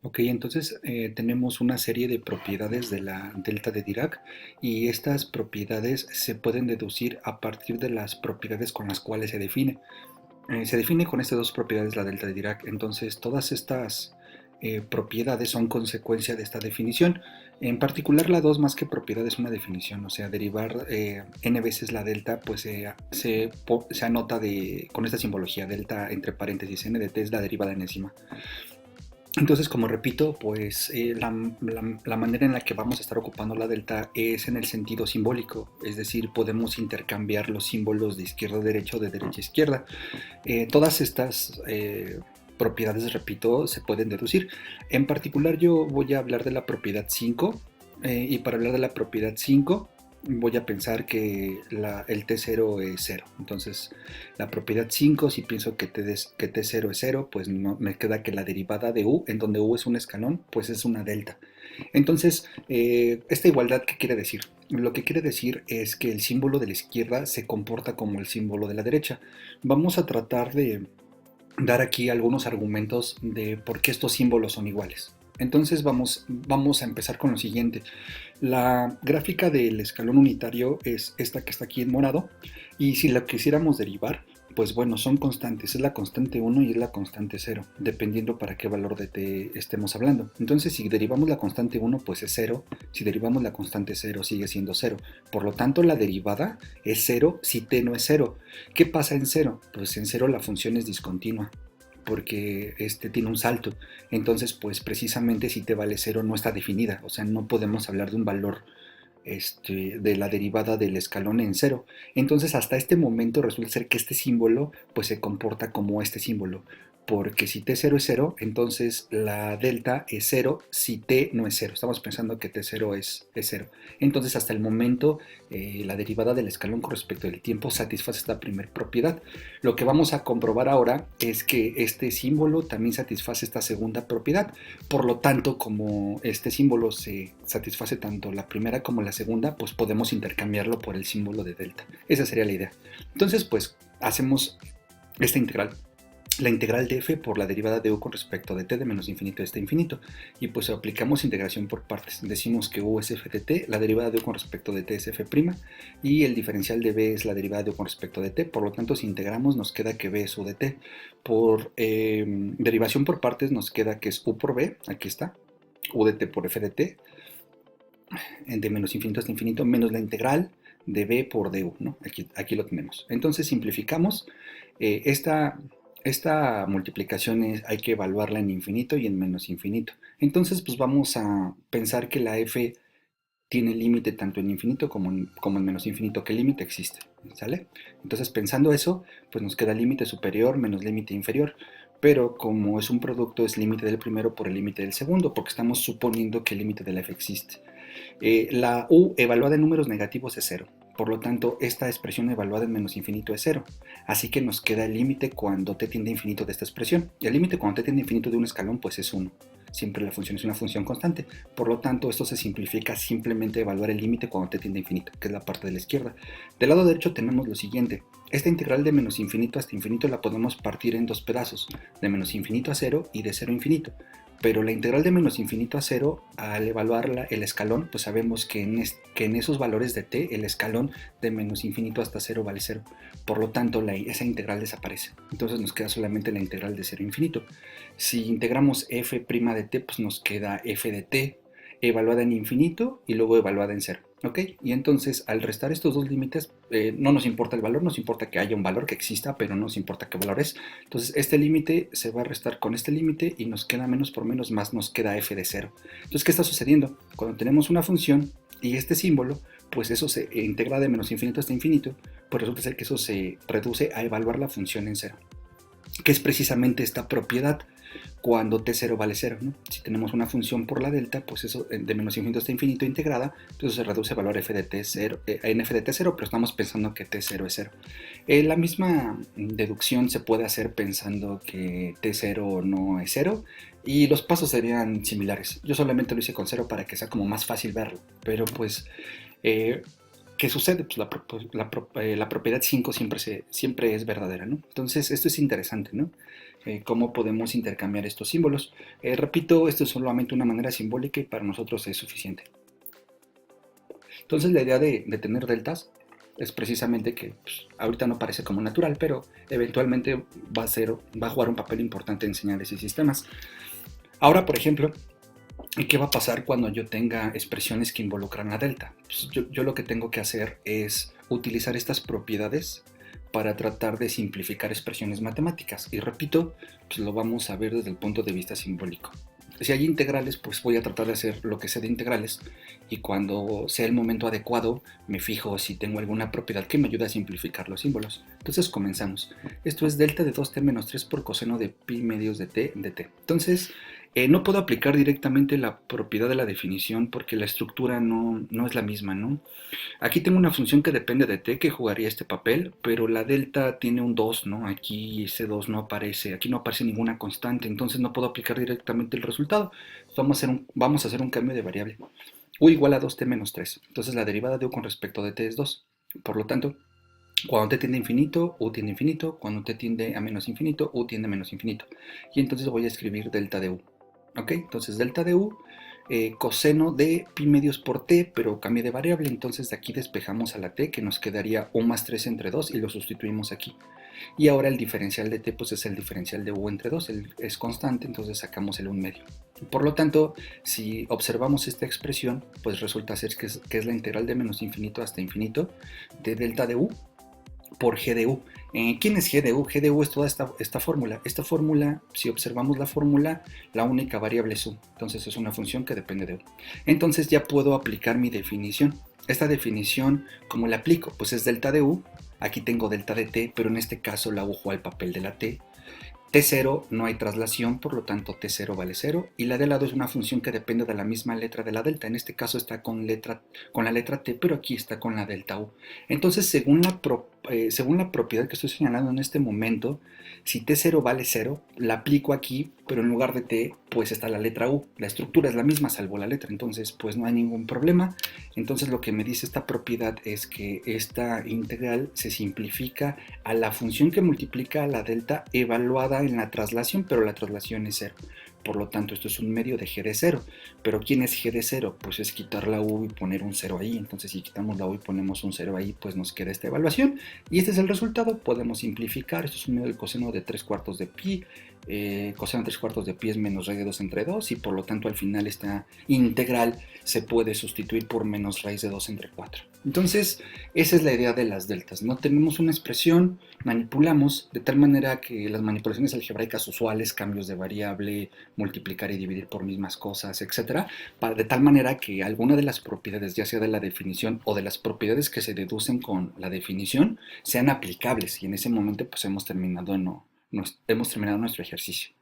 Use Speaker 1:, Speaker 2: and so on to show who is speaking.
Speaker 1: Ok, entonces tenemos una serie de propiedades de la delta de Dirac y estas propiedades se pueden deducir a partir de las propiedades con las cuales se define. Se define con estas dos propiedades la delta de Dirac, entonces todas estas propiedades son consecuencia de esta definición. En particular la 2 más que propiedad es una definición, o sea, derivar n veces la delta pues se anota con esta simbología delta entre paréntesis n de t es la derivada enésima. Entonces, como repito, pues la manera en la que vamos a estar ocupando la delta es en el sentido simbólico, es decir, podemos intercambiar los símbolos de izquierda a derecha o de derecha a izquierda. Todas estas propiedades, repito, se pueden deducir. En particular yo voy a hablar de la propiedad 5 y para hablar de la propiedad 5 voy a pensar que el T0 es 0. Entonces, la propiedad 5, si pienso que T0 es 0, pues no, me queda que la derivada de U, en donde U es un escalón, pues es una delta. Entonces, esta igualdad, ¿qué quiere decir? Lo que quiere decir es que el símbolo de la izquierda se comporta como el símbolo de la derecha. Vamos a tratar de dar aquí algunos argumentos de por qué estos símbolos son iguales. Entonces vamos a empezar con lo siguiente. La gráfica del escalón unitario es esta que está aquí en morado y si la quisiéramos derivar, pues bueno, son constantes, es la constante 1 y es la constante 0, dependiendo para qué valor de t estemos hablando. Entonces si derivamos la constante 1, pues es 0, si derivamos la constante 0 sigue siendo 0. Por lo tanto, la derivada es 0 si t no es 0. ¿Qué pasa en 0? Pues en 0 la función es discontinua porque tiene un salto. Entonces, pues precisamente si t vale 0 no está definida, o sea, no podemos hablar de un valor de la derivada del escalón en 0. Entonces, hasta este momento resulta ser que este símbolo pues se comporta como este símbolo, porque si t0 es 0, entonces la delta es 0 si t no es 0. Estamos pensando que t0 es 0. Entonces, hasta el momento, la derivada del escalón con respecto del tiempo satisface esta primera propiedad. Lo que vamos a comprobar ahora es que este símbolo también satisface esta segunda propiedad. Por lo tanto, como este símbolo se satisface tanto la primera como la segunda, pues podemos intercambiarlo por el símbolo de delta. Esa sería la idea. Entonces, pues hacemos esta integral. La integral de f por la derivada de u con respecto de t de menos infinito hasta infinito. Y pues aplicamos integración por partes. Decimos que u es f de t, la derivada de u con respecto de t es f', y el diferencial de b es la derivada de u con respecto de t. Por lo tanto, si integramos, nos queda que b es u de t. Por derivación por partes, nos queda que es u por b, aquí está, u de t por f de t, de menos infinito hasta infinito, menos la integral de b por du, ¿no? Aquí lo tenemos. Entonces simplificamos. Esta multiplicación hay que evaluarla en infinito y en menos infinito. Entonces, pues vamos a pensar que la f tiene límite tanto en infinito como en menos infinito. ¿Qué límite existe? ¿Sale? Entonces, pensando eso, pues nos queda límite superior menos límite inferior. Pero como es un producto, es límite del primero por el límite del segundo, porque estamos suponiendo que el límite de la f existe. La u evaluada en números negativos es 0. Por lo tanto, esta expresión evaluada en menos infinito es 0. Así que nos queda el límite cuando t tiende a infinito de esta expresión. Y el límite cuando t tiende a infinito de un escalón pues es 1. Siempre la función es una función constante. Por lo tanto, esto se simplifica simplemente evaluar el límite cuando t tiende a infinito, que es la parte de la izquierda. Del lado derecho tenemos lo siguiente. Esta integral de menos infinito hasta infinito la podemos partir en dos pedazos, de menos infinito a 0 y de 0 a infinito. Pero la integral de menos infinito a 0, al evaluar el escalón, pues sabemos que en esos valores de t, el escalón de menos infinito hasta 0 vale 0. Por lo tanto, esa integral desaparece. Entonces nos queda solamente la integral de 0 a infinito. Si integramos f' de t, pues nos queda f de t evaluada en infinito y luego evaluada en 0. ¿Ok? Y entonces al restar estos dos límites, no nos importa el valor, nos importa que haya un valor que exista, pero no nos importa qué valor es. Entonces este límite se va a restar con este límite y nos queda menos por menos más, nos queda f de 0. Entonces, ¿qué está sucediendo? Cuando tenemos una función y este símbolo, pues eso se integra de menos infinito hasta infinito, pues resulta ser que eso se reduce a evaluar la función en 0, que es precisamente esta propiedad cuando t0 vale 0, ¿no? Si tenemos una función por la delta, pues eso de menos infinito hasta infinito integrada, entonces se reduce a valor f de t0, en f de t0, pero estamos pensando que t0 es 0. La misma deducción se puede hacer pensando que t0 no es 0 y los pasos serían similares. Yo solamente lo hice con 0 para que sea como más fácil verlo, pero pues... Eh, ¿qué sucede? Pues la propiedad 5 siempre es verdadera, ¿no? Entonces, esto es interesante, ¿no? Cómo podemos intercambiar estos símbolos. Repito, esto es solamente una manera simbólica y para nosotros es suficiente. Entonces, la idea de tener deltas es precisamente que pues, ahorita no parece como natural, pero eventualmente va a jugar un papel importante en señales y sistemas. Ahora, por ejemplo, ¿qué va a pasar cuando yo tenga expresiones que involucran a delta? Pues yo lo que tengo que hacer es utilizar estas propiedades para tratar de simplificar expresiones matemáticas. Y repito, pues lo vamos a ver desde el punto de vista simbólico. Si hay integrales, pues voy a tratar de hacer lo que sé de integrales y cuando sea el momento adecuado me fijo si tengo alguna propiedad que me ayude a simplificar los símbolos. Entonces comenzamos. Esto es delta de 2t menos 3 por coseno de pi medios de t de t. Entonces, no puedo aplicar directamente la propiedad de la definición porque la estructura no es la misma, ¿no? Aquí tengo una función que depende de t que jugaría este papel, pero la delta tiene un 2, ¿no? Aquí ese 2 no aparece, aquí no aparece ninguna constante, entonces no puedo aplicar directamente el resultado. Vamos a hacer un cambio de variable. U igual a 2t menos 3. Entonces la derivada de u con respecto de t es 2. Por lo tanto, cuando t tiende a infinito, u tiende a infinito. Cuando t tiende a menos infinito, u tiende a menos infinito. Y entonces voy a escribir delta de u. ¿Ok? Entonces delta de u, coseno de pi medios por t, pero cambie de variable. Entonces de aquí despejamos a la t, que nos quedaría u más 3 entre 2 y lo sustituimos aquí. Y ahora el diferencial de t pues es el diferencial de u entre 2, es constante, entonces sacamos el 1 medio. Por lo tanto, si observamos esta expresión, pues resulta ser que es la integral de menos infinito hasta infinito de delta de u por g de u. ¿Quién es g de u? G de u es toda esta fórmula. Esta fórmula, si observamos la fórmula, la única variable es u. Entonces es una función que depende de u. Entonces ya puedo aplicar mi definición. Esta definición, ¿cómo la aplico? Pues es delta de u. Aquí tengo delta de t, pero en este caso la u juega el papel de la t. T0 no hay traslación, por lo tanto T0 vale 0 y la de lado es una función que depende de la misma letra de la delta. En este caso está con la letra T, pero aquí está con la delta U. Entonces, según la propiedad que estoy señalando en este momento, si T0 vale 0, la aplico aquí, pero en lugar de T, pues está la letra U. La estructura es la misma, salvo la letra, entonces pues no hay ningún problema. Entonces lo que me dice esta propiedad es que esta integral se simplifica a la función que multiplica a la delta evaluada en la traslación, pero la traslación es 0. Por lo tanto, esto es un medio de g de 0. ¿Pero quién es g de 0? Pues es quitar la u y poner un 0 ahí. Entonces, si quitamos la u y ponemos un 0 ahí, pues nos queda esta evaluación. Y este es el resultado. Podemos simplificar. Esto es un medio del coseno de 3 cuartos de pi. Coseno de 3 cuartos de pi es menos raíz de 2 entre 2. Y por lo tanto, al final, esta integral se puede sustituir por menos raíz de 2 entre 4. Entonces, esa es la idea de las deltas, ¿no? Tenemos una expresión, manipulamos de tal manera que las manipulaciones algebraicas usuales, cambios de variable, multiplicar y dividir por mismas cosas, etcétera, de tal manera que alguna de las propiedades, ya sea de la definición o de las propiedades que se deducen con la definición, sean aplicables y en ese momento pues hemos terminado nuestro ejercicio.